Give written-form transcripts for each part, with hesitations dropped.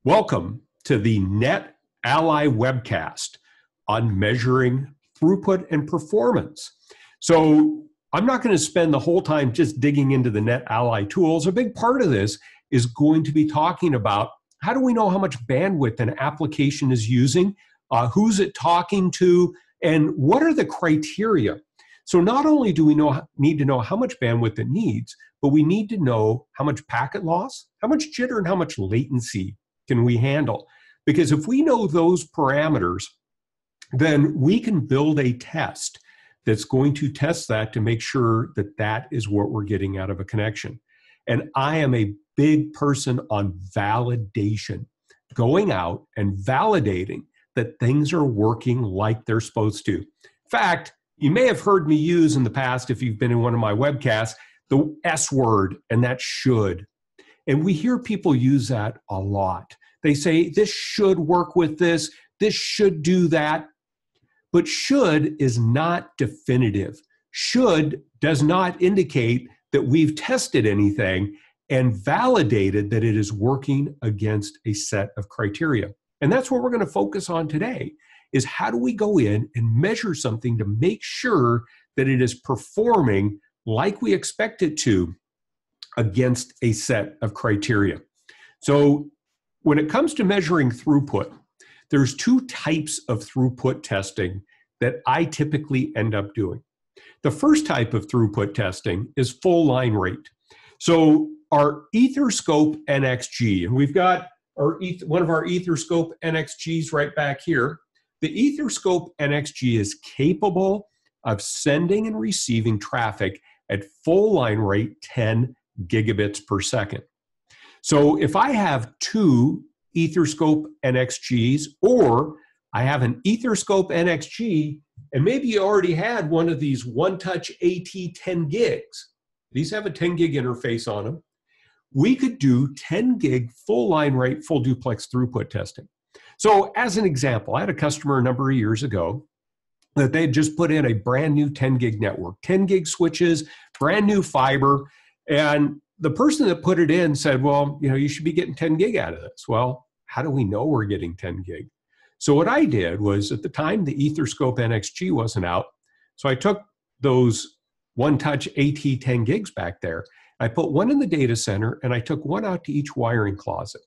Welcome to the NetAlly webcast on measuring throughput and performance. So I'm not going to spend the whole time just digging into the NetAlly tools. A big part of this is going to be talking about how do we know how much bandwidth an application is using, who's it talking to, and what are the criteria. So not only do we need to know how much bandwidth it needs, but we need to know how much packet loss, how much jitter, and how much latency can we handle. Because if we know those parameters, then we can build a test that's going to test that to make sure that that is what we're getting out of a connection. And I am a big person on validation, going out and validating that things are working like they're supposed to. In fact, you may have heard me use in the past, if you've been in one of my webcasts, the S word, and that should. And we hear people use that a lot. They say, this should work with this should do that. But should is not definitive. Should does not indicate that we've tested anything and validated that it is working against a set of criteria. And that's what we're going to focus on today, is how do we go in and measure something to make sure that it is performing like we expect it to against a set of criteria. So when it comes to measuring throughput, there's two types of throughput testing that I typically end up doing. The first type of throughput testing is full line rate. So our EtherScope nXG, and we've got one of our EtherScope nXGs right back here. The EtherScope nXG is capable of sending and receiving traffic at full line rate 10 gigabits per second. So if I have two EtherScope nXGs, or I have an EtherScope nXG, and maybe you already had one of these one-touch AT 10 gigs. These have a 10 gig interface on them. We could do 10 gig full line rate, full duplex throughput testing. So as an example, I had a customer a number of years ago that they had just put in a brand new 10 gig network, 10 gig switches, brand new fiber. And the person that put it in said, well, you should be getting 10 gig out of this. Well, how do we know we're getting 10 gig? So what I did was, at the time, the EtherScope nXG wasn't out. So I took those one-touch AT 10 gigs back there. I put one in the data center, and I took one out to each wiring closet.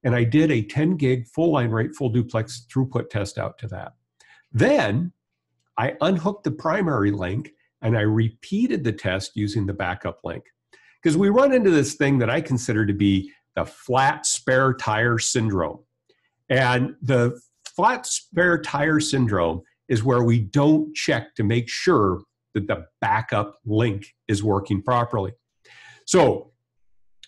And I did a 10 gig full line rate, full duplex throughput test out to that. Then I unhooked the primary link, and I repeated the test using the backup link. Because we run into this thing that I consider to be the flat spare tire syndrome. And the flat spare tire syndrome is where we don't check to make sure that the backup link is working properly. So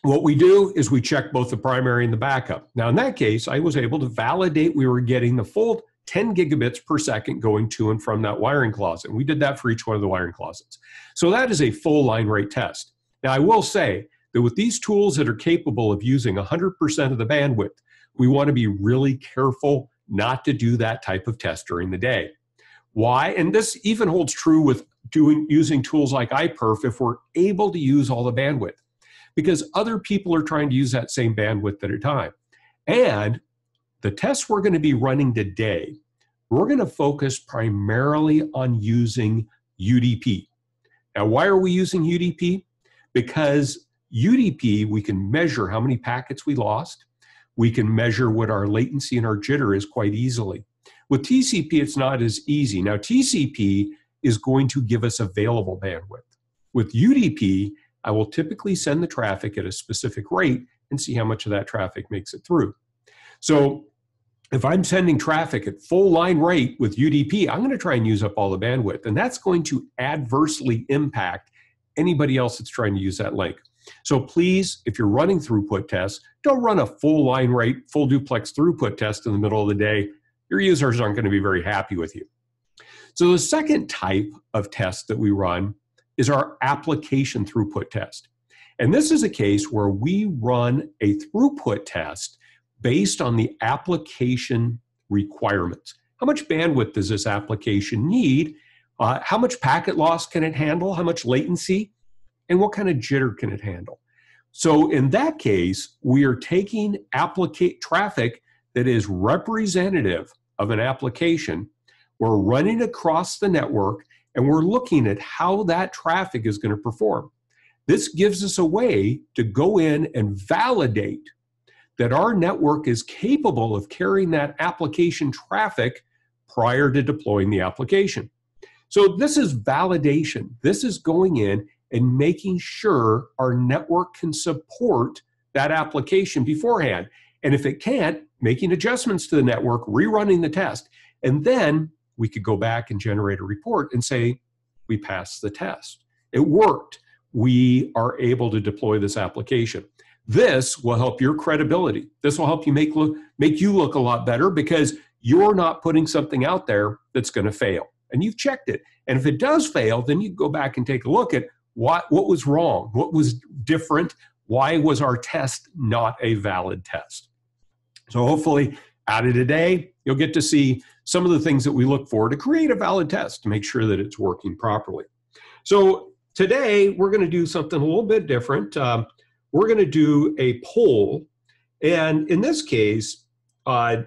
what we do is we check both the primary and the backup. Now in that case, I was able to validate we were getting the full 10 gigabits per second going to and from that wiring closet. And we did that for each one of the wiring closets. So that is a full line rate test. Now I will say that with these tools that are capable of using 100% of the bandwidth, we want to be really careful not to do that type of test during the day. Why? And this even holds true with using tools like iPerf if we're able to use all the bandwidth, because other people are trying to use that same bandwidth at a time. And the tests we're going to be running today, we're going to focus primarily on using UDP. Now, why are we using UDP? Because UDP, we can measure how many packets we lost. We can measure what our latency and our jitter is quite easily. With TCP, it's not as easy. Now, TCP is going to give us available bandwidth. With UDP, I will typically send the traffic at a specific rate and see how much of that traffic makes it through. So if I'm sending traffic at full line rate with UDP, I'm going to try and use up all the bandwidth, and that's going to adversely impact anybody else that's trying to use that link. So please, if you're running throughput tests, don't run a full line rate, full duplex throughput test in the middle of the day. Your users aren't going to be very happy with you. So the second type of test that we run is our application throughput test. And this is a case where we run a throughput test based on the application requirements. How much bandwidth does this application need? How much packet loss can it handle? How much latency? and what kind of jitter can it handle. So in that case, we are taking traffic that is representative of an application. We're running across the network, and we're looking at how that traffic is going to perform. This gives us a way to go in and validate that our network is capable of carrying that application traffic prior to deploying the application. So this is validation. This is going in and making sure our network can support that application beforehand. And if it can't, making adjustments to the network, rerunning the test. And then we could go back and generate a report and say, we passed the test. It worked. We are able to deploy this application. This will help your credibility. This will help you make you look a lot better because you're not putting something out there that's going to fail. And you've checked it. And if it does fail, then you go back and take a look at what was wrong, what was different, why was our test not a valid test. So hopefully out of today, you'll get to see some of the things that we look for to create a valid test to make sure that it's working properly. So today, we're going to do something a little bit different. We're going to do a poll. And in this case, I'm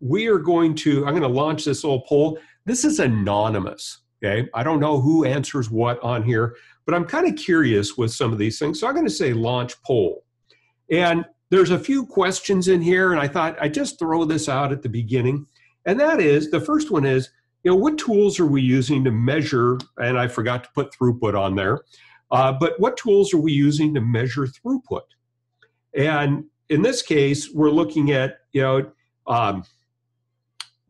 going to launch this little poll. This is anonymous, okay? I don't know who answers what on here, but I'm kind of curious with some of these things. So I'm going to say launch poll. And there's a few questions in here, and I thought I'd just throw this out at the beginning. And that is, the first one is, what tools are we using to measure, and I forgot to put throughput on there, but what tools are we using to measure throughput? And in this case, we're looking at,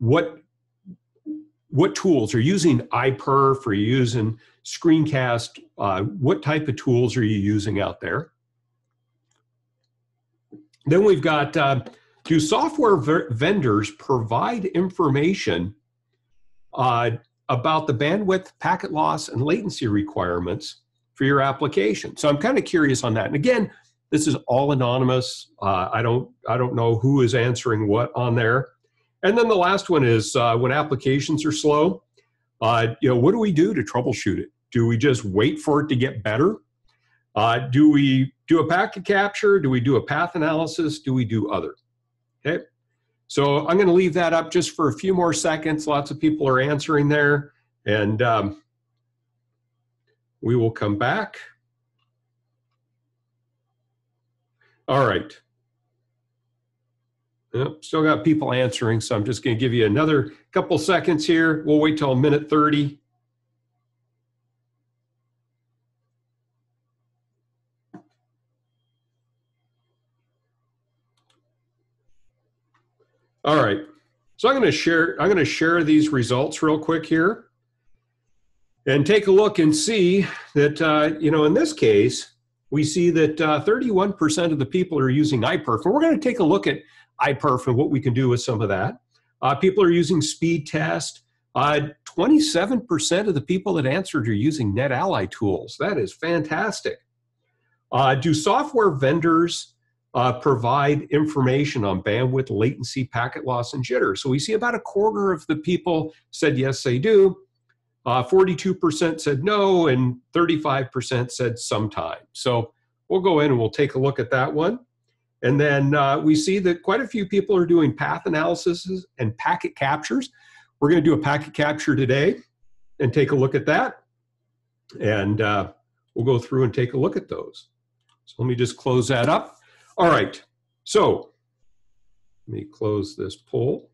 what tools are you using iPerf, are you using screencast, what type of tools are you using out there? Then we've got, do software vendors provide information about the bandwidth, packet loss, and latency requirements for your application? So I'm kind of curious on that. And again, this is all anonymous. I don't know who is answering what on there. And then the last one is when applications are slow, what do we do to troubleshoot it? Do we just wait for it to get better? Do we do a packet capture? Do we do a path analysis? Do we do other? Okay. So I'm going to leave that up just for a few more seconds. Lots of people are answering there, and we will come back. All right. Yep, still got people answering, so I'm just going to give you another couple seconds here. We'll wait till 1:30. All right, so I'm going to share these results real quick here and take a look and see that, in this case, we see that 31% of the people are using iPerf, and we're going to take a look at iPerf and what we can do with some of that. People are using speed test. 27% of the people that answered are using NetAlly tools. That is fantastic. Do software vendors provide information on bandwidth, latency, packet loss, and jitter? So we see about a quarter of the people said yes, they do. 42% said no, and 35% said sometimes. So we'll go in and we'll take a look at that one. And then we see that quite a few people are doing path analysis and packet captures. We're going to do a packet capture today and take a look at that. And we'll go through and take a look at those. So let me just close that up. All right, so let me close this poll.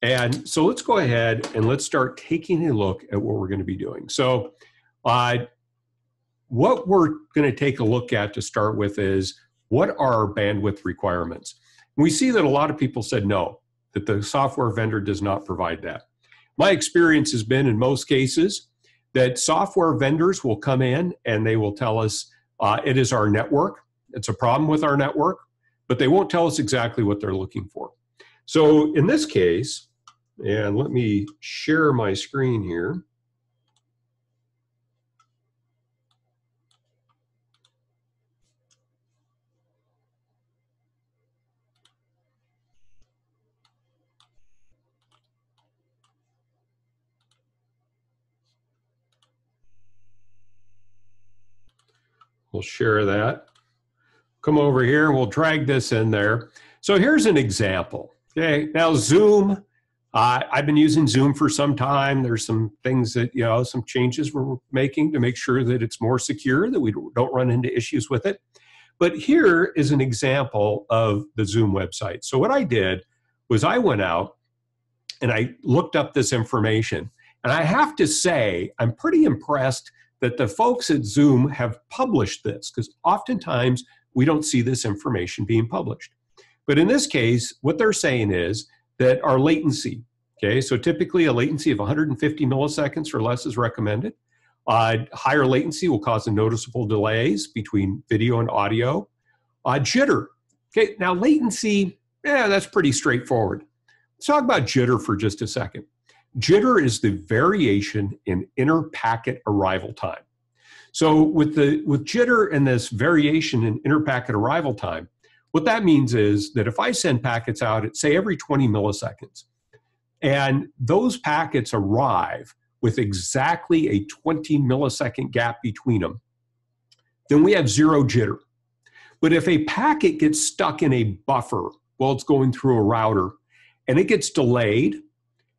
And so let's go ahead and let's start taking a look at what we're going to be doing. So what we're going to take a look at to start with is, what are our bandwidth requirements? We see that a lot of people said no, that the software vendor does not provide that. My experience has been in most cases that software vendors will come in and they will tell us it is our network, it's a problem with our network, but they won't tell us exactly what they're looking for. So in this case, and let me share my screen here. We'll share that. Come over here, we'll drag this in there. So here's an example. Okay, now Zoom, I've been using Zoom for some time. There's some things that, some changes we're making to make sure that it's more secure, that we don't run into issues with it. But here is an example of the Zoom website. So what I did was I went out and I looked up this information. And I have to say, I'm pretty impressed that the folks at Zoom have published this, because oftentimes we don't see this information being published. But in this case, what they're saying is that our latency, okay, so typically a latency of 150 milliseconds or less is recommended. Higher latency will cause noticeable delays between video and audio. Jitter, okay, now latency, that's pretty straightforward. Let's talk about jitter for just a second. Jitter is the variation in inter-packet arrival time. So with jitter and this variation in inter-packet arrival time, what that means is that if I send packets out at, say, every 20 milliseconds, and those packets arrive with exactly a 20 millisecond gap between them, then we have zero jitter. But if a packet gets stuck in a buffer while it's going through a router, and it gets delayed,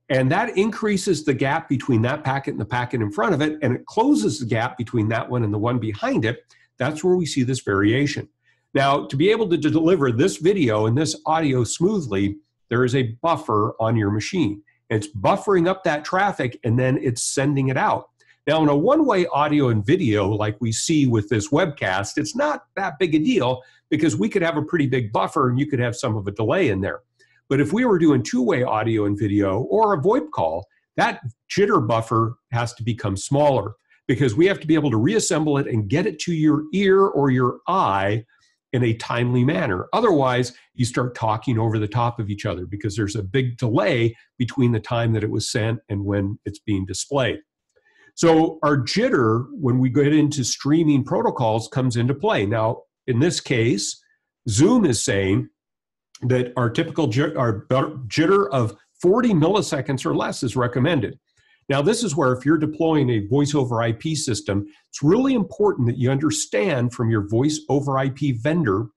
and that increases the gap between that packet and the packet in front of it, and it closes the gap between that one and the one behind it, that's where we see this variation. Now, to be able to deliver this video and this audio smoothly, there is a buffer on your machine. And it's buffering up that traffic, and then it's sending it out. Now, in a one-way audio and video like we see with this webcast, it's not that big a deal, because we could have a pretty big buffer and you could have some of a delay in there. But if we were doing two-way audio and video or a VoIP call, that jitter buffer has to become smaller, because we have to be able to reassemble it and get it to your ear or your eye in a timely manner. Otherwise, you start talking over the top of each other, because there's a big delay between the time that it was sent and when it's being displayed. So our jitter, when we get into streaming protocols, comes into play. Now, in this case, Zoom is saying that our typical jitter of 40 milliseconds or less is recommended. Now, this is where if you're deploying a voice over IP system, it's really important that you understand from your voice over IP vendor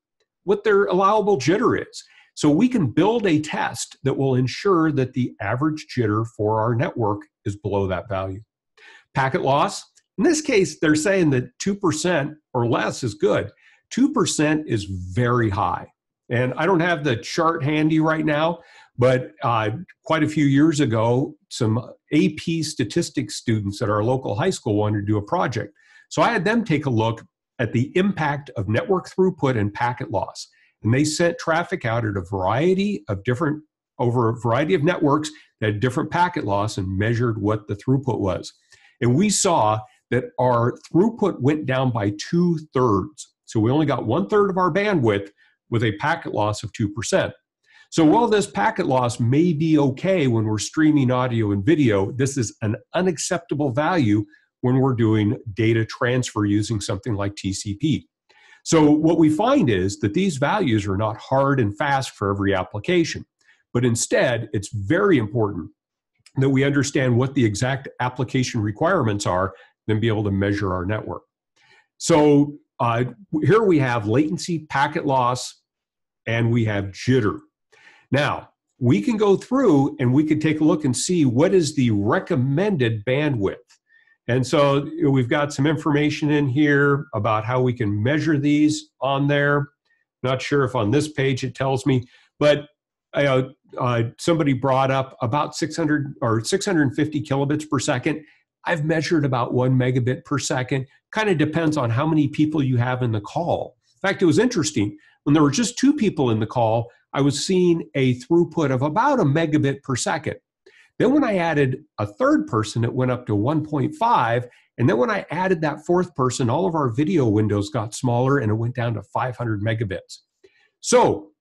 what their allowable jitter is. So we can build a test that will ensure that the average jitter for our network is below that value. Packet loss, in this case, they're saying that 2% or less is good. 2% is very high. And I don't have the chart handy right now, but quite a few years ago, some AP statistics students at our local high school wanted to do a project. So I had them take a look at the impact of network throughput and packet loss. And they sent traffic out at a variety of over a variety of networks that had different packet loss, and measured what the throughput was. And we saw that our throughput went down by 2/3. So we only got 1/3 of our bandwidth with a packet loss of 2%. So while this packet loss may be okay when we're streaming audio and video, this is an unacceptable value when we're doing data transfer using something like TCP. So what we find is that these values are not hard and fast for every application, but instead it's very important that we understand what the exact application requirements are, then be able to measure our network. So here we have latency, packet loss, and we have jitter. Now, we can go through and we can take a look and see what is the recommended bandwidth. And so we've got some information in here about how we can measure these on there. Not sure if on this page it tells me, but somebody brought up about 600 or 650 kilobits per second. I've measured about 1 megabit per second. Kind of depends on how many people you have in the call. In fact, it was interesting. When there were just 2 people in the call, I was seeing a throughput of about 1 megabit per second. Then when I added a third person, it went up to 1.5. And then when I added that fourth person, all of our video windows got smaller and it went down to 500 megabits. So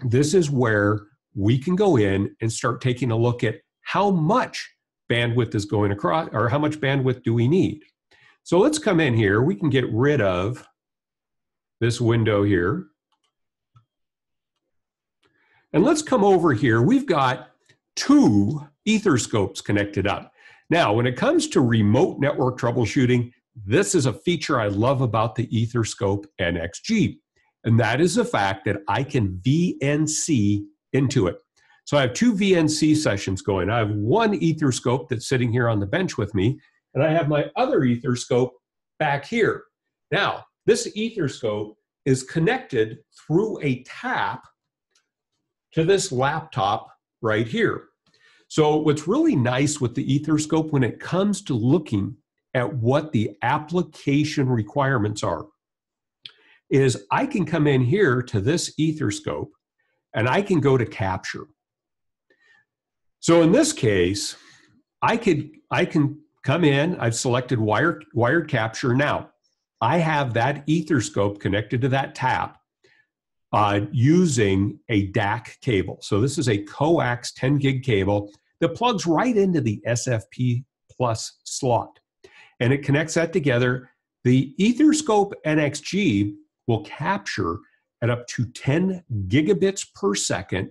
this is where we can go in and start taking a look at how much bandwidth is going across, or how much bandwidth do we need. So let's come in here. We can get rid of this window here. And let's come over here. We've got 2 EtherScopes connected up. Now, when it comes to remote network troubleshooting, this is a feature I love about the EtherScope nXG, and that is the fact that I can VNC into it. So I have two VNC sessions going. I have one EtherScope that's sitting here on the bench with me, and I have my other EtherScope back here. Now, this EtherScope is connected through a tap to this laptop right here. So what's really nice with the EtherScope when it comes to looking at what the application requirements are is I can come in here to this EtherScope and I can go to capture. So in this case, I can come in, I've selected wired capture. Now, I have that EtherScope connected to that tap using a DAC cable. So this is a coax 10 gig cable that plugs right into the SFP plus slot. And it connects that together. The EtherScope nXG will capture at up to 10 gigabits per second,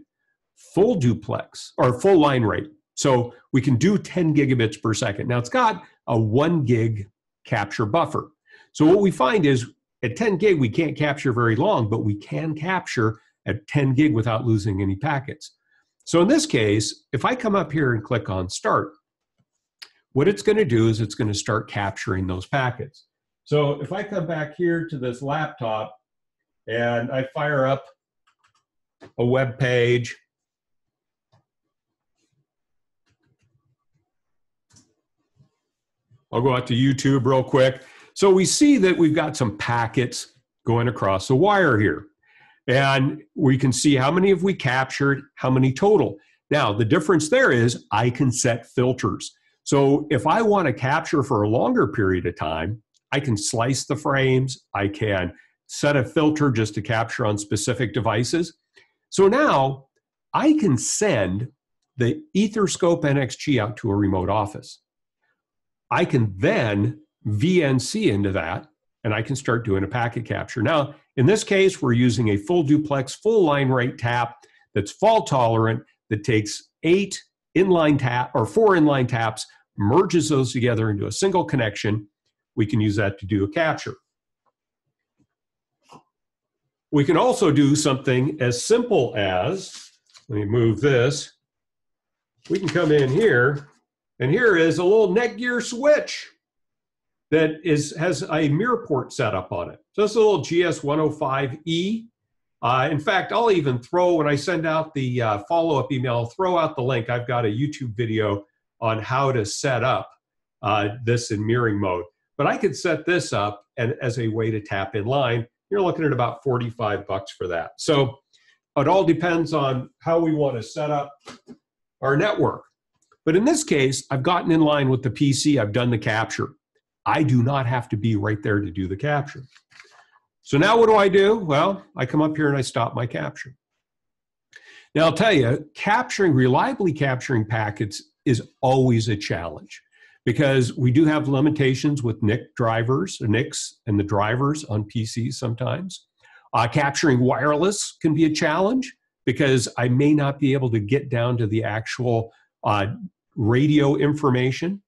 full duplex, or full line rate. So we can do 10 gigabits per second. Now it's got a 1 gig capture buffer. So what we find is at 10 gig, we can't capture very long, but we can capture at 10 gig without losing any packets. So in this case, if I come up here and click on start, what it's going to do is it's going to start capturing those packets. So if I come back here to this laptop and I fire up a web page, I'll go out to YouTube real quick. So we see that we've got some packets going across the wire here. And we can see how many have we captured, how many total. Now, the difference there is I can set filters. So if I want to capture for a longer period of time, I can slice the frames. I can set a filter just to capture on specific devices. So now I can send the EtherScope nXG out to a remote office. I can then VNC into that, and I can start doing a packet capture. Now, in this case, we're using a full duplex, full line rate tap that's fault tolerant, that takes 4 inline taps, merges those together into a single connection. We can use that to do a capture. We can also do something as simple as, let me move this. We can come in here, and here is a little Netgear switch that has a mirror port set up on it. So it's a little GS105E. In fact, I'll even throw, when I send out the follow-up email, I'll throw out the link. I've got a YouTube video on how to set up this in mirroring mode. But I could set this up and as a way to tap in line. You're looking at about $45 for that. So it all depends on how we want to set up our network. But in this case, I've gotten in line with the PC. I've done the capture. I do not have to be right there to do the capture. So now what do? Well, I come up here and I stop my capture. Now I'll tell you, reliably capturing packets is always a challenge because we do have limitations with NICs and the drivers on PCs sometimes. Capturing wireless can be a challenge because I may not be able to get down to the actual radio information.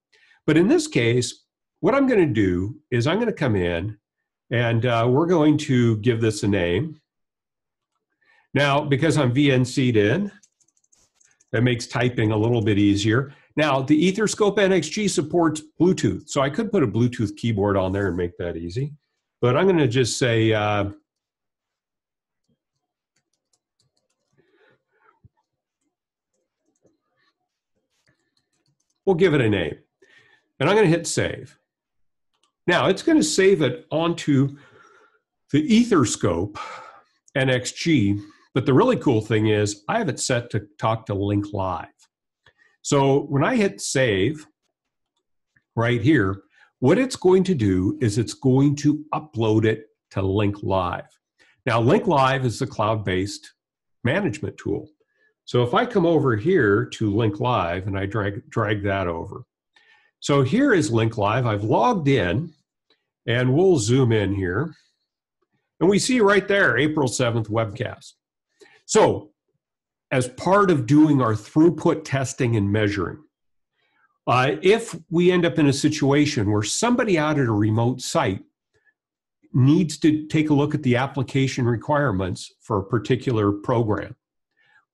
But in this case, what I'm going to do is I'm going to come in and we're going to give this a name. Now, because I'm VNC'd in, that makes typing a little bit easier. Now, the EtherScope nXG supports Bluetooth, so I could put a Bluetooth keyboard on there and make that easy. But I'm going to just say, we'll give it a name. And I'm going to hit save. Now, it's going to save it onto the EtherScope nXG, but the really cool thing is I have it set to talk to Link Live. So when I hit save right here, what it's going to do is it's going to upload it to Link Live. Now, Link Live is a cloud-based management tool. So if I come over here to Link Live and I drag that over. So here is Link Live. I've logged in, and we'll zoom in here. And we see right there, April 7th webcast. So as part of doing our throughput testing and measuring, If we end up in a situation where somebody out at a remote site needs to take a look at the application requirements for a particular program,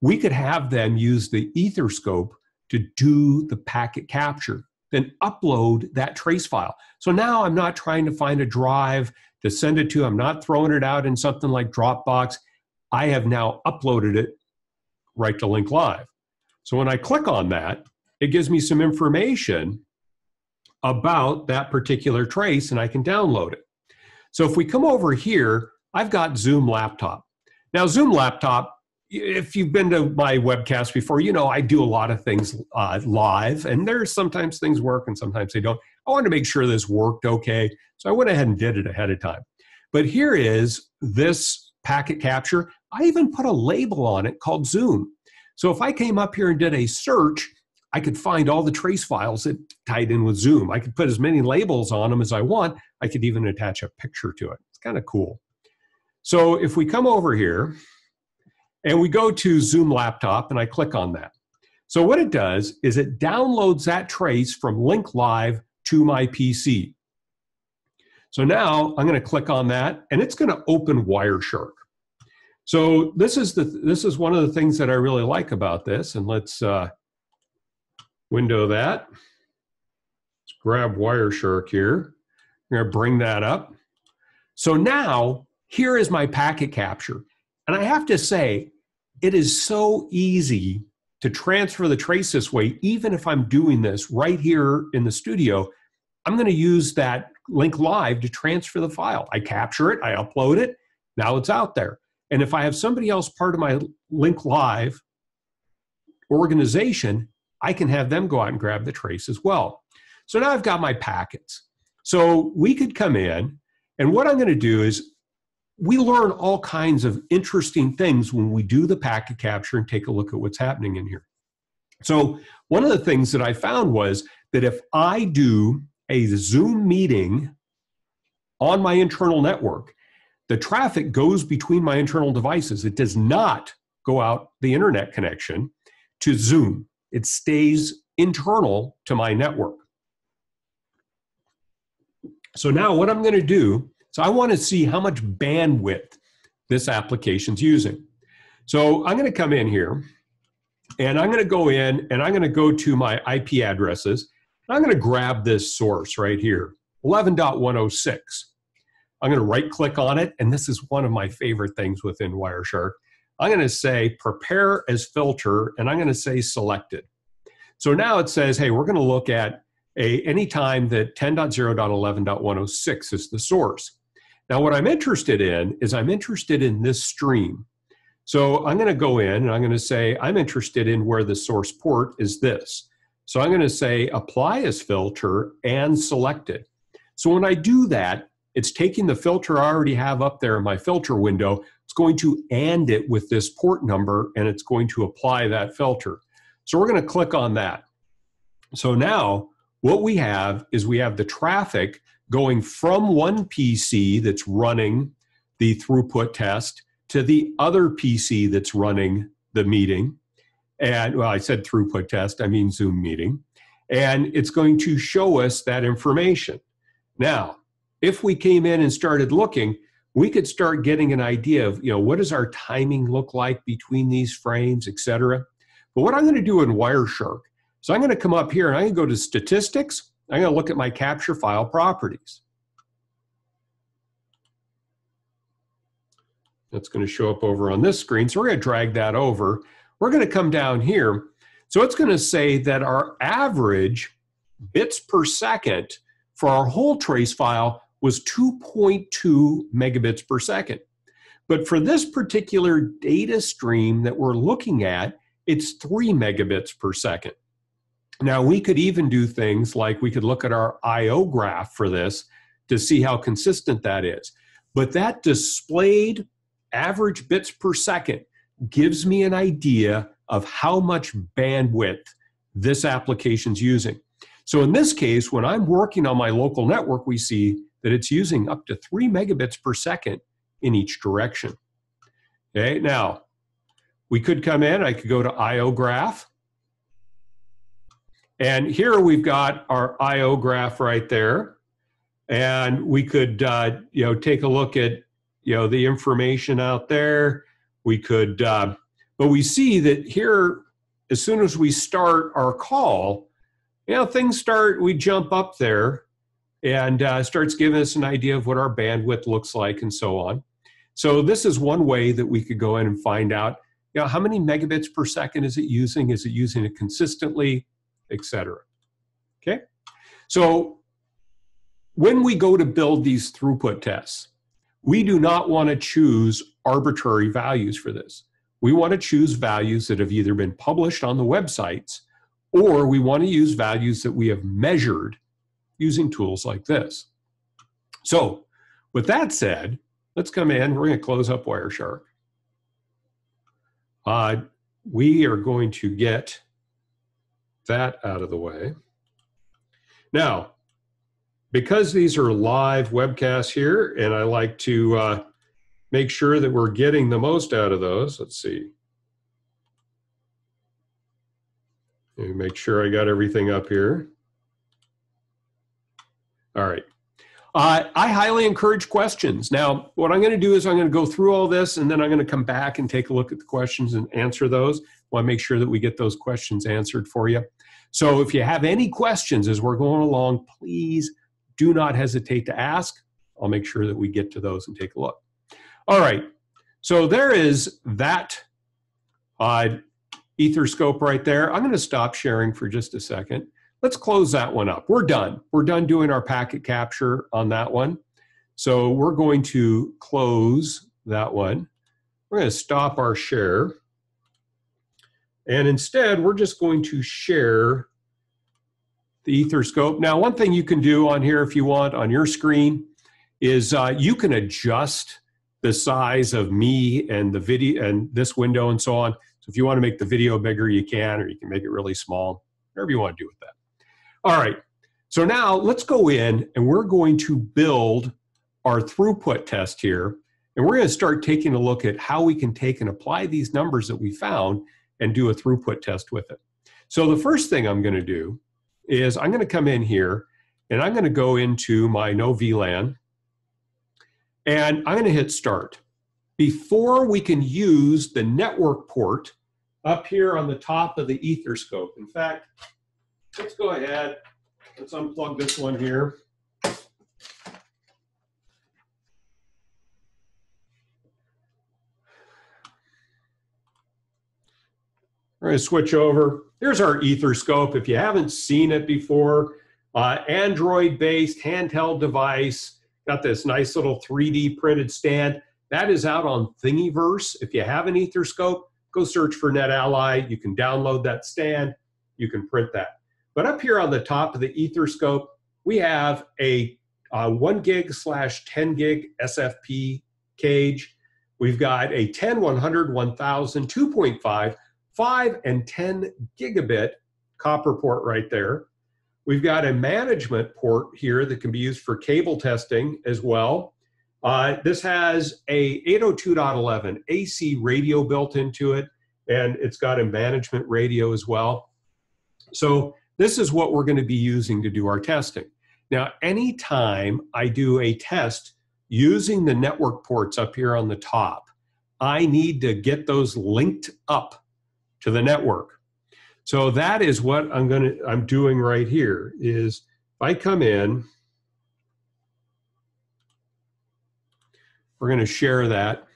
we could have them use the EtherScope to do the packet capture, then upload that trace file. So now I'm not trying to find a drive to send it to. I'm not throwing it out in something like Dropbox. I have now uploaded it right to Link Live. So when I click on that, it gives me some information about that particular trace, and I can download it. So if we come over here, I've got Zoom Laptop. Now, Zoom Laptop, if you've been to my webcast before, you know I do a lot of things live, and there's sometimes things work and sometimes they don't. I wanted to make sure this worked okay, so I went ahead and did it ahead of time. But here is this packet capture. I even put a label on it called Zoom. So if I came up here and did a search, I could find all the trace files that tied in with Zoom. I could put as many labels on them as I want. I could even attach a picture to it. It's kind of cool. So if we come over here and we go to Zoom Laptop and I click on that. So what it does is it downloads that trace from Link Live to my PC. So now I'm going to click on that and it's going to open Wireshark. So this is one of the things that I really like about this, and let's window that. Let's grab Wireshark here. I'm going to bring that up. So now here is my packet capture, and I have to say it is so easy to transfer the trace this way. Even if I'm doing this right here in the studio, I'm going to use that Link Live to transfer the file. I capture it, I upload it, now it's out there. And if I have somebody else part of my Link Live organization, I can have them go out and grab the trace as well. So now I've got my packets. So we could come in, and what I'm going to do is we learn all kinds of interesting things when we do the packet capture and take a look at what's happening in here. So one of the things that I found was that if I do a Zoom meeting on my internal network, the traffic goes between my internal devices. It does not go out the internet connection to Zoom. It stays internal to my network. So now what I'm going to do, so I want to see how much bandwidth this application's using. So I'm going to come in here and I'm going to go in and I'm going to go to my IP addresses. I'm going to grab this source right here, 11.106. I'm going to right click on it, and this is one of my favorite things within Wireshark. I'm going to say prepare as filter, and I'm going to say selected. So now it says, hey, we're going to look at any time that 10.0.11.106 is the source. Now what I'm interested in is I'm interested in this stream. So I'm going to go in and I'm going to say I'm interested in where the source port is this. So I'm going to say apply as filter and selected. So when I do that, it's taking the filter I already have up there in my filter window. It's going to AND it with this port number, and it's going to apply that filter. So we're going to click on that. So now what we have is we have the traffic going from one PC that's running the throughput test to the other PC that's running the meeting. And well, I said throughput test, I mean Zoom meeting. And it's going to show us that information. Now, if we came in and started looking, we could start getting an idea of, what does our timing look like between these frames, et cetera. But what I'm going to do in Wireshark, so I'm going to come up here and I'm going to go to statistics. I'm going to look at my capture file properties. That's going to show up over on this screen. So we're going to drag that over. We're going to come down here. So it's going to say that our average bits per second for our whole trace file was 2.2 megabits per second. But for this particular data stream that we're looking at, it's 3 megabits per second. Now, we could even do things like we could look at our I/O graph for this to see how consistent that is. But that displayed average bits per second gives me an idea of how much bandwidth this application's using. So in this case, when I'm working on my local network, we see that it's using up to 3 megabits per second in each direction. Okay, now we could come in, I could go to I/O graph, And here we've got our I/O graph right there. And we could, take a look at, the information out there. We could, but we see that here, as soon as we start our call, we jump up there and starts giving us an idea of what our bandwidth looks like and so on. So this is one way that we could go in and find out, how many megabits per second is it using? Is it using it consistently, et cetera? Okay. So when we go to build these throughput tests, we do not want to choose arbitrary values for this. We want to choose values that have either been published on the websites, or we want to use values that we have measured using tools like this. So with that said, let's come in. We're going to close up Wireshark. We are going to get that out of the way. Now, because these are live webcasts here, and I like to make sure that we're getting the most out of those, let's see. Let me make sure I got everything up here. All right. I highly encourage questions. Now, what I'm going to do is I'm going to go through all this, and then I'm going to come back and take a look at the questions and answer those. I want to make sure that we get those questions answered for you. So if you have any questions as we're going along, please do not hesitate to ask. I'll make sure that we get to those and take a look. All right. So there is that EtherScope right there. I'm going to stop sharing for just a second. Let's close that one up. We're done. We're done doing our packet capture on that one. So we're going to close that one. We're going to stop our share. And instead, we're just going to share the EtherScope. Now, one thing you can do on here if you want on your screen is you can adjust the size of me and the video and this window and so on. So if you want to make the video bigger, you can, or you can make it really small, whatever you want to do with that. All right, so now let's go in and we're going to build our throughput test here. And we're going to start taking a look at how we can take and apply these numbers that we found and do a throughput test with it. So the first thing I'm going to do is I'm going to come in here and I'm going to go into my no VLAN and I'm going to hit start. Before we can use the network port up here on the top of the EtherScope. In fact, let's go ahead, let's unplug this one here. We're going to switch over. Here's our EtherScope. If you haven't seen it before, Android-based handheld device, got this nice little 3D printed stand. That is out on Thingiverse. If you have an EtherScope, go search for NetAlly. You can download that stand. You can print that. But up here on the top of the EtherScope, we have a 1 gig/10 gig SFP cage. We've got a 10, 100, 1000, 2.5, 5, and 10 gigabit copper port right there. We've got a management port here that can be used for cable testing as well. This has a 802.11 AC radio built into it, and it's got a management radio as well. So this is what we're going to be using to do our testing. Now, anytime I do a test using the network ports up here on the top, I need to get those linked up to the network. So that is what I'm doing right here is if I come in, we're going to share that.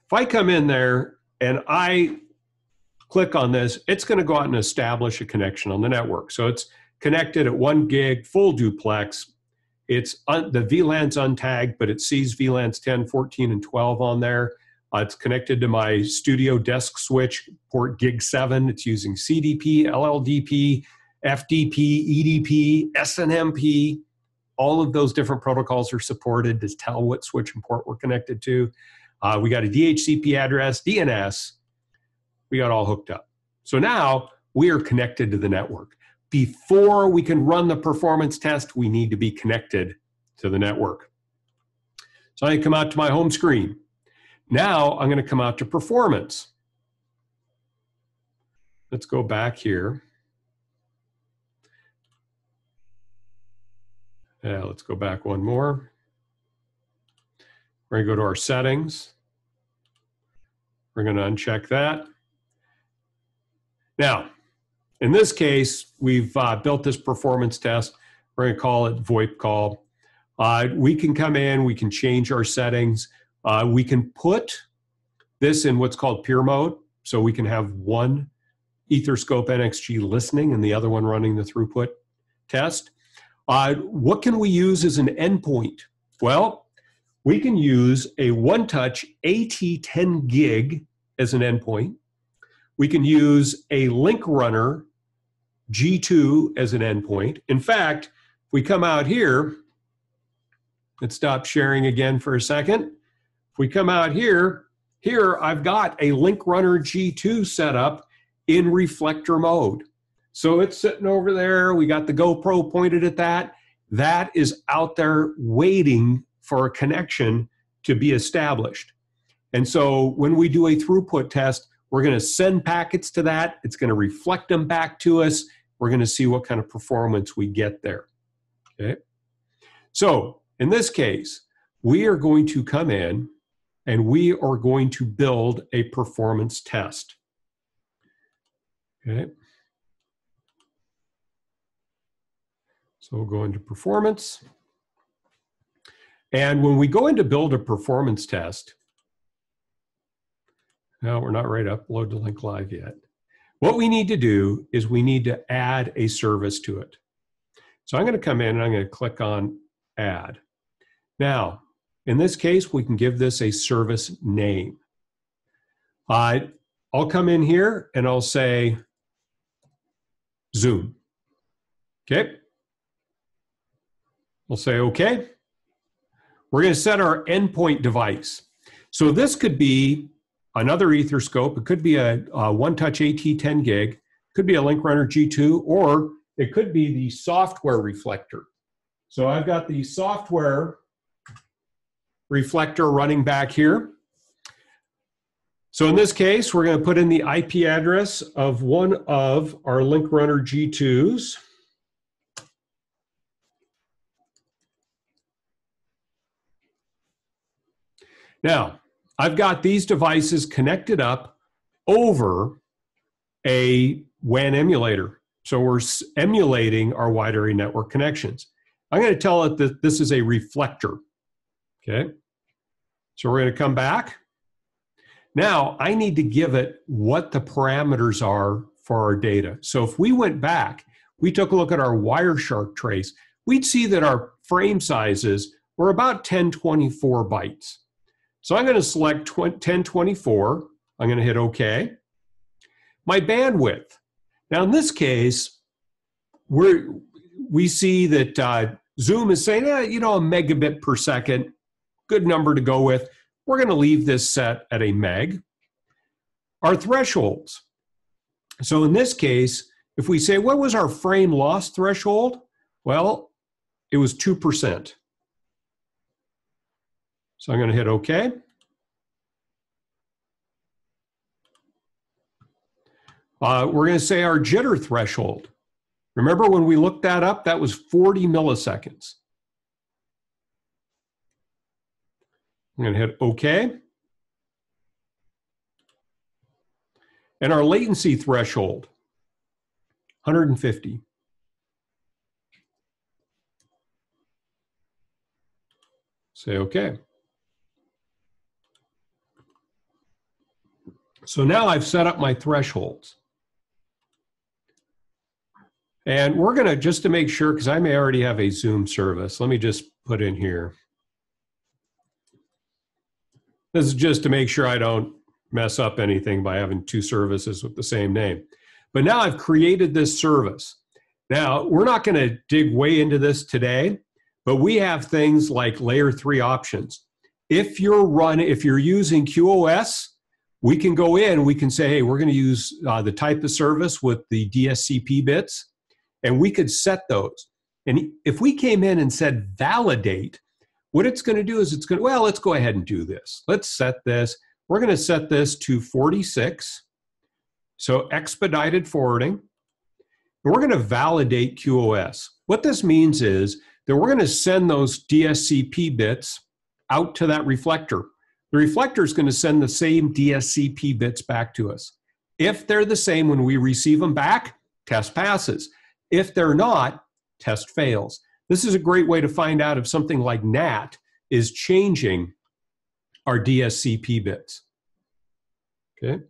If I come in there and I click on this, it's going to go out and establish a connection on the network. So it's connected at 1 gig, full duplex. It's the VLAN's untagged, but it sees VLANs 10, 14, and 12 on there. It's connected to my studio desk switch, port gig 7. It's using CDP, LLDP, FDP, EDP, SNMP. All of those different protocols are supported to tell what switch and port we're connected to. We got a DHCP address, DNS. We got all hooked up. So now we are connected to the network. Before we can run the performance test, we need to be connected to the network. So I come out to my home screen. Now I'm going to come out to performance. Let's go back here. Let's go back one more. We're going to go to our settings. We're going to uncheck that. Now, in this case, we've built this performance test. We're going to call it VoIP call. We can come in, we can change our settings. We can put this in what's called peer mode. So we can have one EtherScope nXG listening and the other one running the throughput test. What can we use as an endpoint? Well, we can use a one-touch AT10 gig as an endpoint. We can use a link runner G2 as an endpoint. In fact, if we come out here, let's stop sharing again for a second. If we come out here, I've got a link runner G2 set up in reflector mode. So it's sitting over there. We got the GoPro pointed at that. That is out there waiting for a connection to be established. And so when we do a throughput test, we're going to send packets to that. It's going to reflect them back to us. We're going to see what kind of performance we get there. Okay. So in this case, we are going to come in and we are going to build a performance test. Okay. So we'll go into performance. And when we go into build a performance test, no, we're not ready to upload the link live yet. What we need to do is we need to add a service to it. So I'm going to come in and I'm going to click on add. Now, in this case, we can give this a service name. I'll come in here and I'll say Zoom. Okay. We'll say okay. We're going to set our endpoint device. So this could be another EtherScope. It could be a one-touch AT10 gig. It could be a link runner G2, or it could be the software reflector. So I've got the software reflector running back here. So in this case, we're going to put in the IP address of one of our link runner G2s. Now, I've got these devices connected up over a WAN emulator. So we're emulating our wide area network connections. I'm going to tell it that this is a reflector. Okay. So we're going to come back. Now I need to give it what the parameters are for our data. So if we went back, we took a look at our Wireshark trace, we'd see that our frame sizes were about 1024 bytes. So I'm going to select 1024. I'm going to hit OK. My bandwidth. Now in this case, we see that Zoom is saying, you know, a megabit per second, good number to go with. We're going to leave this set at a meg. Our thresholds. So in this case, if we say, what was our frame loss threshold? Well, it was 2%. So I'm going to hit OK. We're going to say our jitter threshold. Remember when we looked that up, that was 40 milliseconds. I'm going to hit OK. And our latency threshold, 150. Say OK. So now I've set up my thresholds. And we're going to, just to make sure, because I may already have a Zoom service, let me just put in here. This is just to make sure I don't mess up anything by having two services with the same name. But now I've created this service. Now, we're not going to dig way into this today, but we have things like layer 3 options. If you're using QoS, we can go in, we can say, hey, we're going to use the type of service with the DSCP bits, and we could set those. And if we came in and said validate, what it's going to do is it's going to, well, let's go ahead and do this. Let's set this. We're going to set this to 46. So expedited forwarding. And we're going to validate QoS. What this means is then we're going to send those DSCP bits out to that reflector. The reflector is going to send the same DSCP bits back to us. If they're the same when we receive them back, test passes. If they're not, test fails. This is a great way to find out if something like NAT is changing our DSCP bits. Okay.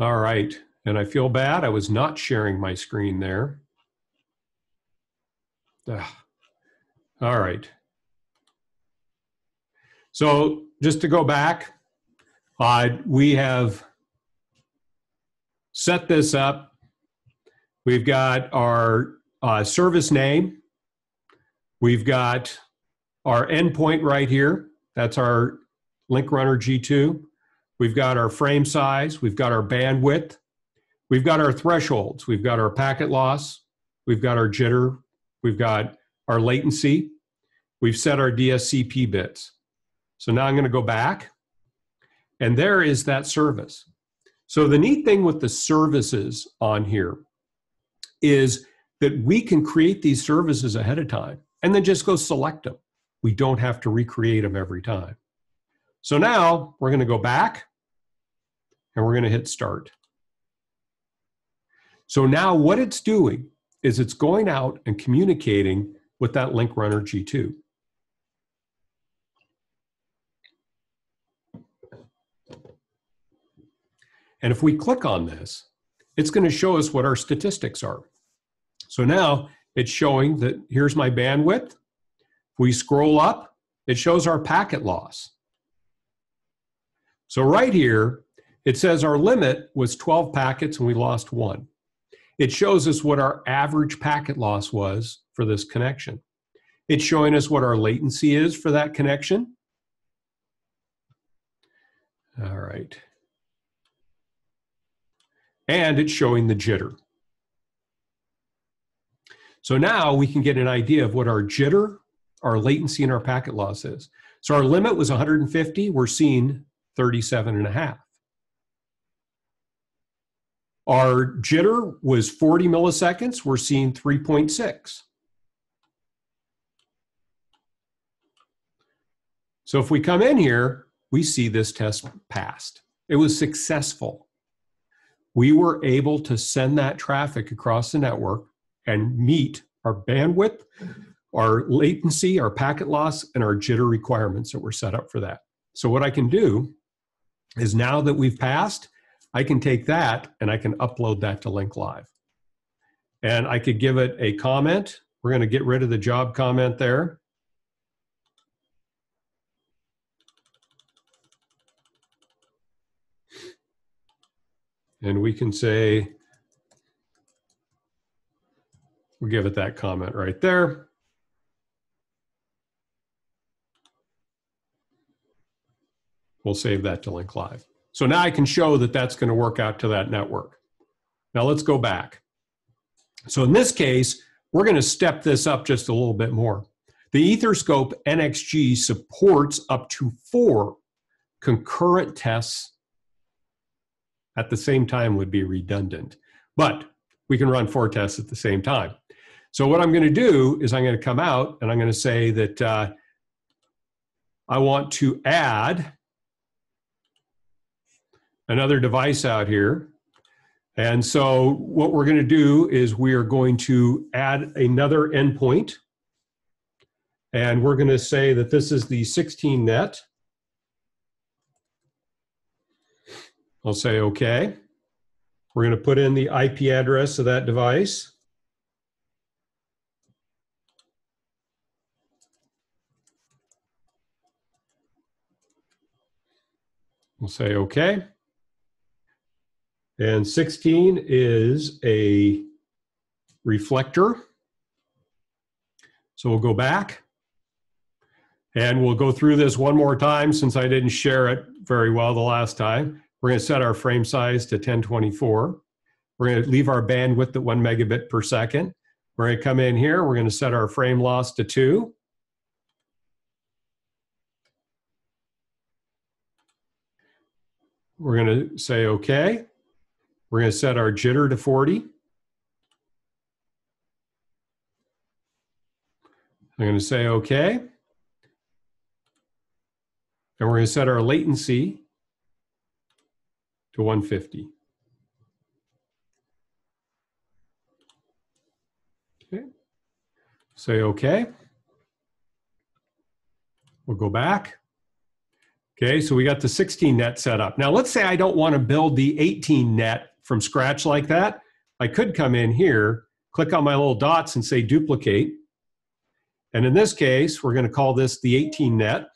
All right, and I feel bad. I was not sharing my screen there. Ugh. All right. So just to go back, we have set this up. We've got our service name. We've got our endpoint right here. That's our link runner G2. We've got our frame size. We've got our bandwidth. We've got our thresholds. We've got our packet loss. We've got our jitter. We've got our latency. We've set our DSCP bits. So now I'm going to go back, and there is that service. So the neat thing with the services on here is that we can create these services ahead of time and then just go select them. We don't have to recreate them every time. So now we're going to go back and we're going to hit start. So now what it's doing is it's going out and communicating with that link runner G2. And if we click on this, it's going to show us what our statistics are. So now it's showing that here's my bandwidth. If we scroll up, it shows our packet loss. So right here, it says our limit was 12 packets and we lost 1. It shows us what our average packet loss was for this connection. It's showing us what our latency is for that connection. All right. And it's showing the jitter. So now we can get an idea of what our jitter, our latency, and our packet loss is. So our limit was 150. We're seeing 37.5. Our jitter was 40 milliseconds. We're seeing 3.6. So if we come in here, we see this test passed. It was successful. We were able to send that traffic across the network and meet our bandwidth, our latency, our packet loss, and our jitter requirements that were set up for that. So what I can do is now that we've passed, I can take that and I can upload that to Link Live. And I could give it a comment. We're going to get rid of the job comment there. And we can say, we'll give it that comment right there. We'll save that to Link Live. So now I can show that that's going to work out to that network. Now let's go back. So in this case, we're going to step this up just a little bit more. The EtherScope nXG supports up to 4 concurrent tests at the same time. Would be redundant, but we can run 4 tests at the same time. So what I'm going to do is I'm going to come out and I'm going to say that I want to add another device out here. And so what we're going to do is we are going to add another endpoint. And we're going to say that this is the 16 net. I'll say OK. We're going to put in the IP address of that device. We'll say OK. And 16 is a reflector. So we'll go back. And we'll go through this one more time since I didn't share it very well the last time. We're going to set our frame size to 1024. We're going to leave our bandwidth at 1 megabit per second. We're going to come in here. We're going to set our frame loss to 2. We're going to say OK. We're going to set our jitter to 40. I'm going to say OK. And we're going to set our latency to 150. Okay. Say OK. We'll go back. Okay, so we got the 16 net set up. Now let's say I don't want to build the 18 net from scratch like that. I could come in here, click on my little dots and say duplicate. And in this case, we're going to call this the 18 net.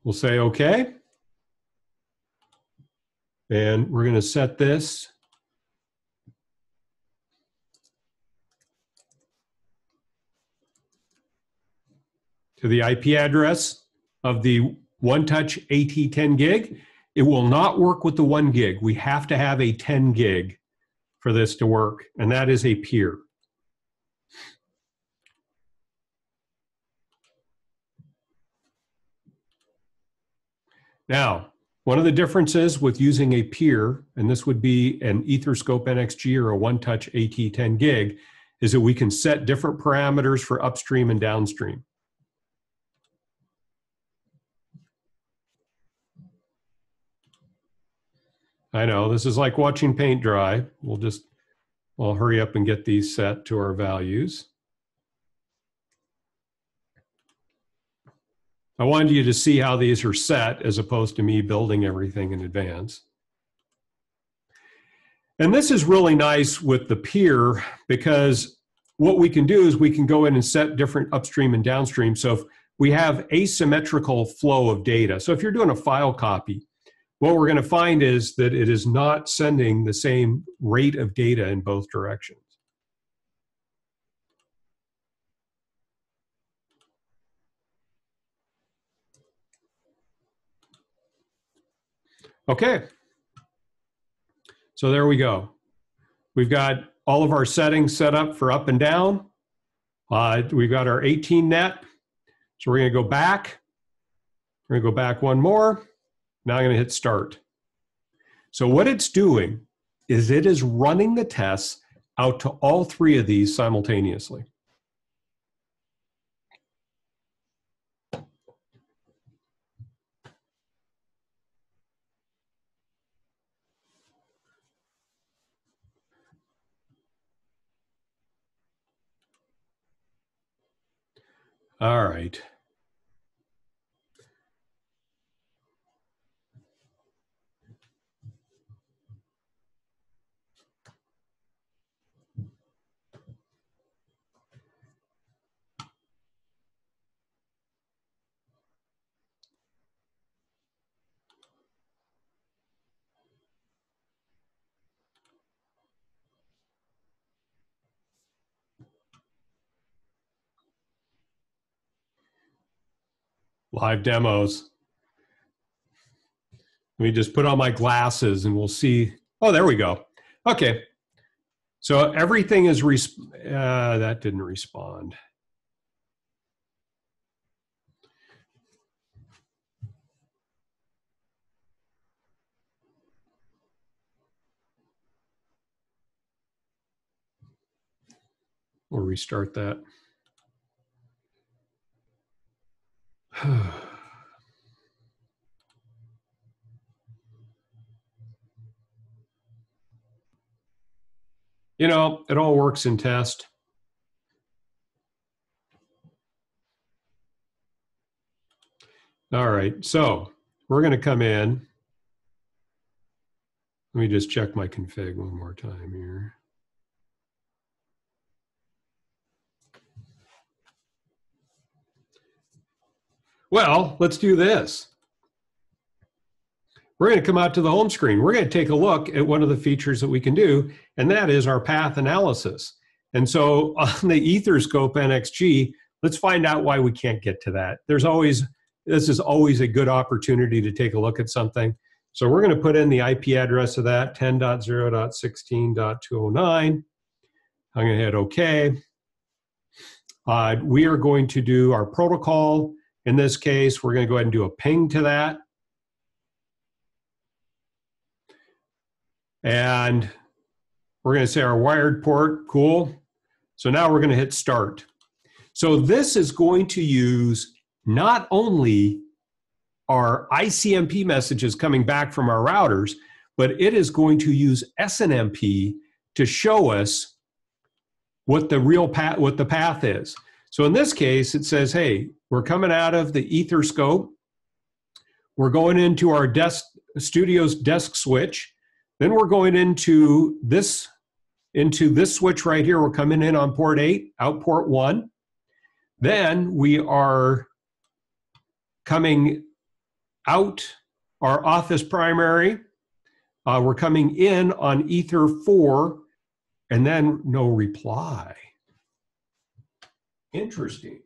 We'll say OK. And we're going to set this to the IP address of the one-touch AT 10 gig. It will not work with the 1 gig. We have to have a 10 gig for this to work, and that is a peer. Now, one of the differences with using a peer, and this would be an EtherScope nXG or a one-touch AT 10 gig, is that we can set different parameters for upstream and downstream. I know, this is like watching paint dry. I'll hurry up and get these set to our values. I wanted you to see how these are set as opposed to me building everything in advance. And this is really nice with the peer because what we can do is we can go in and set different upstream and downstream. So if we have asymmetrical flow of data, so if you're doing a file copy, what we're going to find is that it is not sending the same rate of data in both directions. Okay, so there we go. We've got all of our settings set up for up and down. We've got our 18 net. So we're going to go back. We're going to go back one more. Now I'm going to hit start. So what it's doing is it is running the tests out to all 3 of these simultaneously. All right. Live demos. Let me just put on my glasses and we'll see. Oh, there we go. Okay. So everything is, that didn't respond. We'll restart that. You know, it all works in test. All right, so we're going to come in. Let me just check my config one more time here. Well, let's do this. We're going to come out to the home screen. We're going to take a look at one of the features that we can do, and that is our path analysis. And so on the EtherScope nXG, let's find out why we can't get to that. This is always a good opportunity to take a look at something. So we're going to put in the IP address of that, 10.0.16.209. I'm going to hit OK. We are going to do our protocol. In this case, we're going to go ahead and do a ping to that. And we're going to say our wired port, cool. So now we're going to hit start. So this is going to use not only our ICMP messages coming back from our routers, but it is going to use SNMP to show us what the real path, what the path is. So in this case, it says, hey, we're coming out of the EtherScope. We're going into our studio's desk switch. Then we're going into this switch right here. We're coming in on port 8, out port 1. Then we are coming out our office primary. We're coming in on Ether 4, and then no reply. Interesting.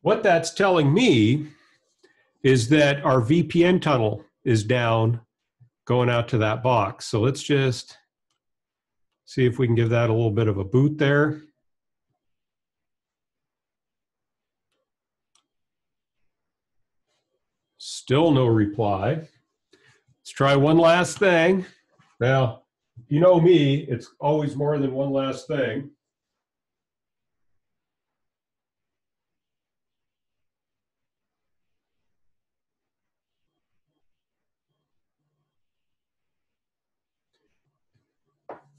What that's telling me is that our VPN tunnel is down going out to that box. So let's just see if we can give that a little bit of a boot there. Still no reply. Let's try one last thing. Now, you know me, it's always more than one last thing.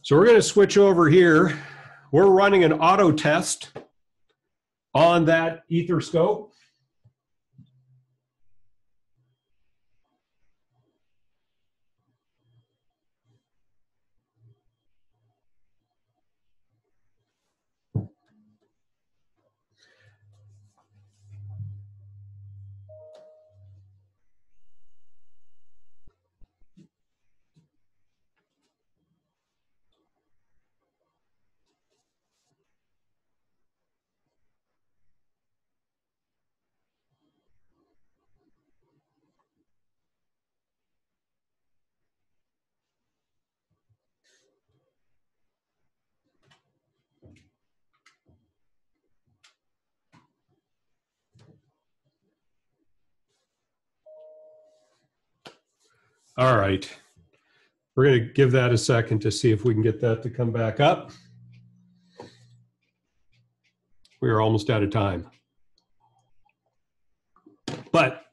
So we're going to switch over here. We're running an auto test on that EtherScope. All right. We're going to give that a second to see if we can get that to come back up. We are almost out of time. But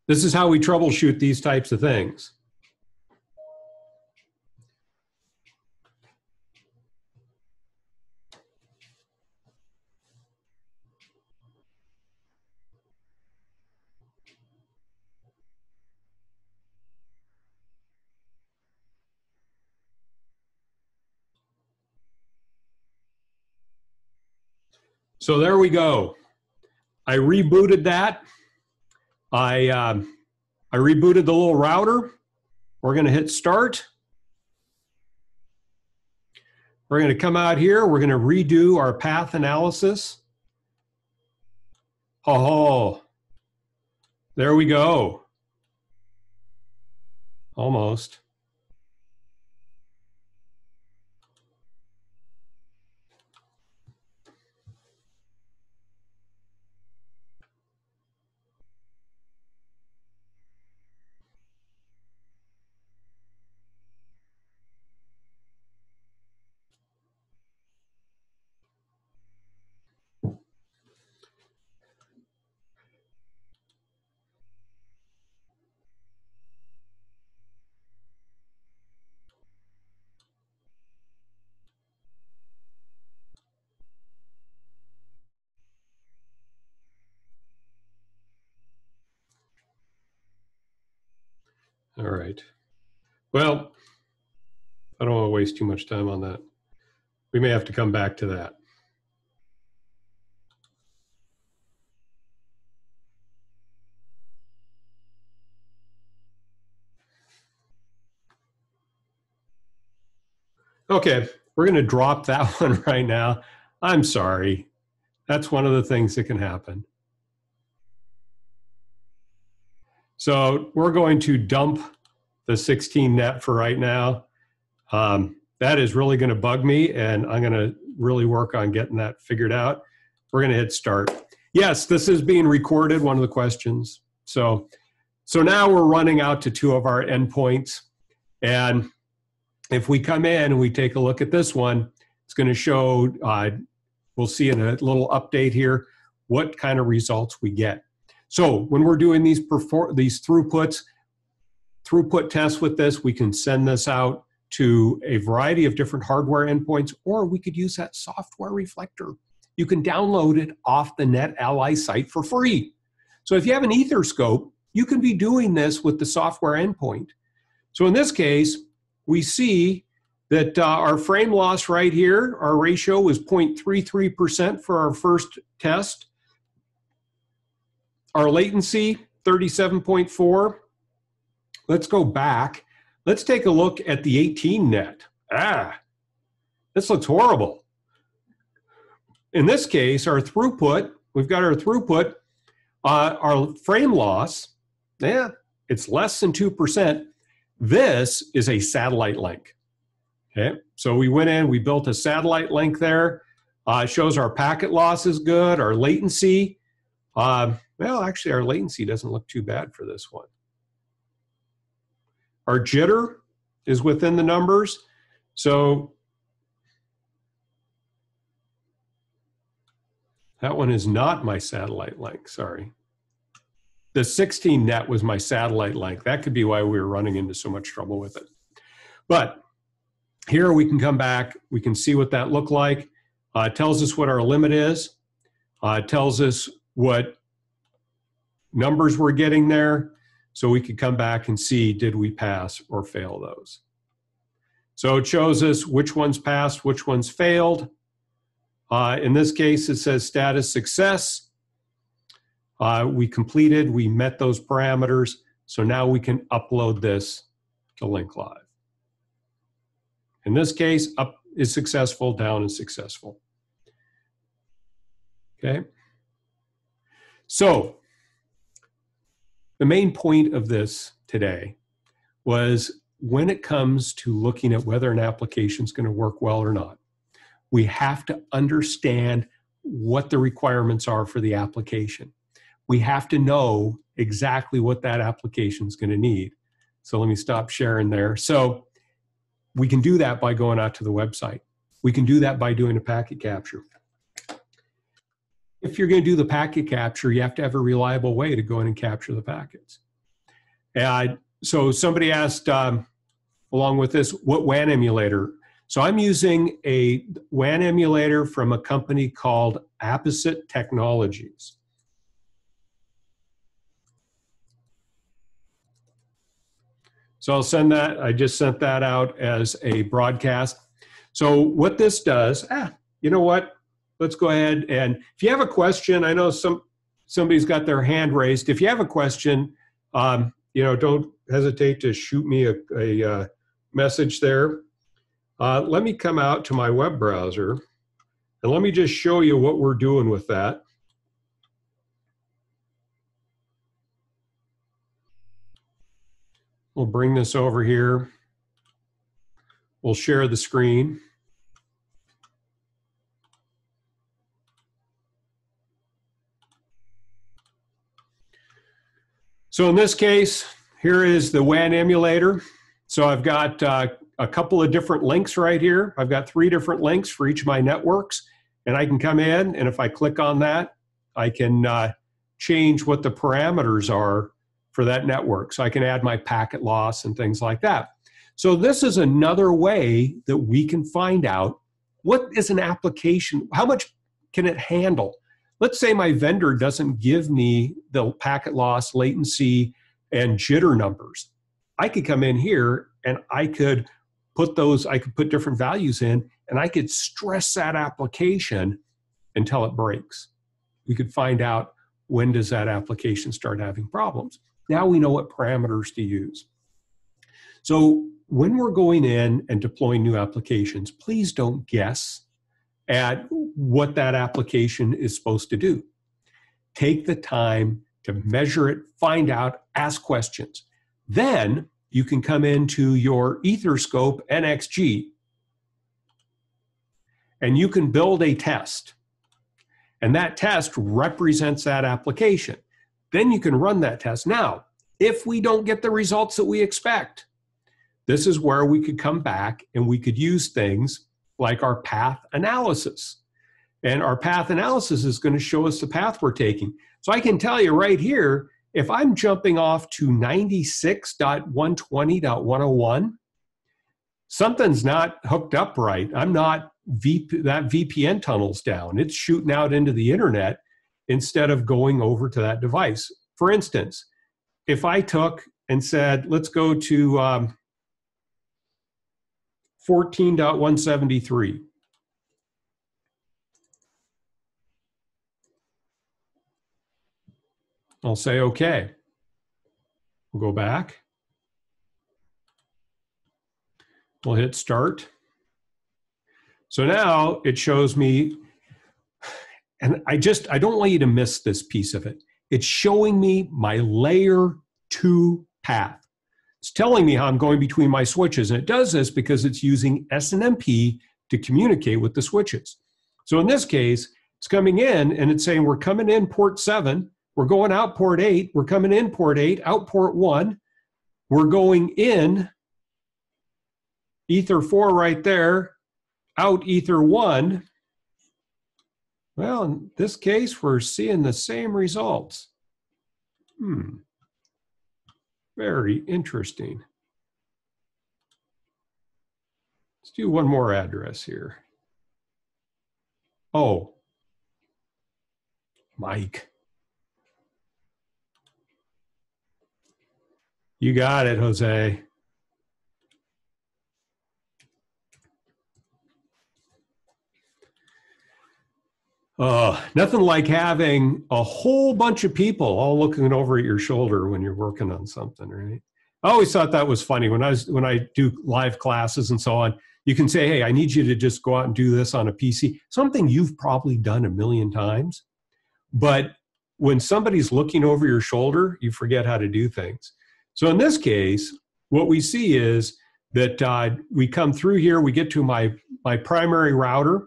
this is how we troubleshoot these types of things. So there we go. I rebooted that. I rebooted the little router. We're going to hit start. We're going to come out here. We're going to redo our path analysis. Oh, there we go. Almost. All right. Well, I don't want to waste too much time on that. We may have to come back to that. Okay, we're going to drop that one right now. I'm sorry. That's one of the things that can happen. So we're going to dump the 16 net for right now. That is really going to bug me, and I'm going to really work on getting that figured out. We're going to hit start. Yes, this is being recorded, one of the questions. So now we're running out to 2 of our endpoints. And if we come in and we take a look at this one, it's going to show, we'll see in a little update here, what kind of results we get. So when we're doing these throughput tests with this, we can send this out to a variety of different hardware endpoints, or we could use that software reflector. You can download it off the NetAlly site for free. So if you have an EtherScope, you can be doing this with the software endpoint. So in this case, we see that our frame loss right here, our ratio was 0.33% for our first test. Our latency, 37.4. Let's go back. Let's take a look at the 18 net. This looks horrible. In this case, our throughput, we've got our throughput, our frame loss, it's less than 2%. This is a satellite link. Okay, so we went in, we built a satellite link there. It shows our packet loss is good, our latency. Well, actually, our latency doesn't look too bad for this one. Our jitter is within the numbers. So that one is not my satellite link, sorry. The 16 net was my satellite link. That could be why we were running into so much trouble with it. But here we can come back, we can see what that looked like. It tells us what our limit is. It tells us what numbers we're getting there. So we could come back and see, did we pass or fail those? So it shows us which ones passed, which ones failed. In this case, it says status success. We completed, we met those parameters. So now we can upload this to Link Live. In this case, up is successful, down is successful. Okay. So the main point of this today was when it comes to looking at whether an application is going to work well or not, we have to understand what the requirements are for the application. We have to know exactly what that application is going to need. So let me stop sharing there. So we can do that by going out to the website. We can do that by doing a packet capture. If you're going to do the packet capture, you have to have a reliable way to go in and capture the packets. So somebody asked, along with this, what WAN emulator? So I'm using a WAN emulator from a company called Apposite Technologies. So I'll send that, I just sent that out as a broadcast. So what this does, you know what? Let's go ahead and if you have a question, I know somebody's got their hand raised. If you have a question, don't hesitate to shoot me a message there. Let me come out to my web browser and let me just show you what we're doing with that. We'll bring this over here. We'll share the screen. So in this case, here is the WAN emulator. So I've got a couple of different links right here. I've got 3 different links for each of my networks. And I can come in, and if I click on that, I can change what the parameters are for that network. So I can add my packet loss and things like that. So this is another way that we can find out what is an application, how much can it handle? Let's say my vendor doesn't give me the packet loss, latency, and jitter numbers. I could come in here and I could put different values in, and I could stress that application until it breaks. We could find out when does that application start having problems. Now we know what parameters to use. So when we're going in and deploying new applications, please don't guess. at what that application is supposed to do. Take the time to measure it, find out, ask questions. Then you can come into your EtherScope nXG and you can build a test. And that test represents that application. Then you can run that test. Now, if we don't get the results that we expect, this is where we could come back and we could use things like our path analysis. And our path analysis is going to show us the path we're taking. So I can tell you right here, if I'm jumping off to 96.120.101, something's not hooked up right. I'm not, that VPN tunnel's down. It's shooting out into the internet instead of going over to that device. For instance, if I took and said, let's go to 14.173. I'll say, okay. We'll go back. We'll hit start. So now it shows me, and I don't want you to miss this piece of it. It's showing me my layer 2 path. It's telling me how I'm going between my switches, and it does this because it's using SNMP to communicate with the switches. So in this case, it's coming in and it's saying we're coming in port 7, we're going out port 8, we're coming in port 8, out port 1, we're going in Ether 4 right there, out Ether 1. Well, in this case, we're seeing the same results. Very interesting. Let's do one more address here. Oh, Mike. You got it, Jose. Nothing like having a whole bunch of people all looking over at your shoulder when you're working on something, right? I always thought that was funny when I do live classes and so on. You can say, hey, I need you to just go out and do this on a PC, something you've probably done a million times. But when somebody's looking over your shoulder, you forget how to do things. So in this case, what we see is that we come through here, we get to my primary router,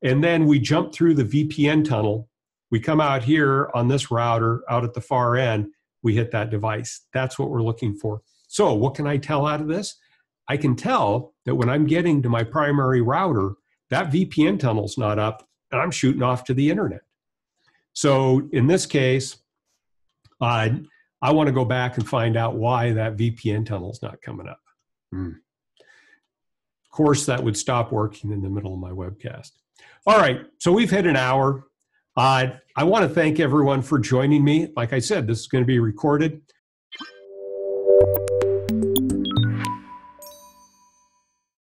and then we jump through the VPN tunnel. We come out here on this router, out at the far end, we hit that device. That's what we're looking for. So what can I tell out of this? I can tell that when I'm getting to my primary router, that VPN tunnel's not up, and I'm shooting off to the internet. So in this case, I want to go back and find out why that VPN tunnel's not coming up. Of course, that would stop working in the middle of my webcast. All right, so we've hit an hour. I want to thank everyone for joining me. Like I said, this is going to be recorded.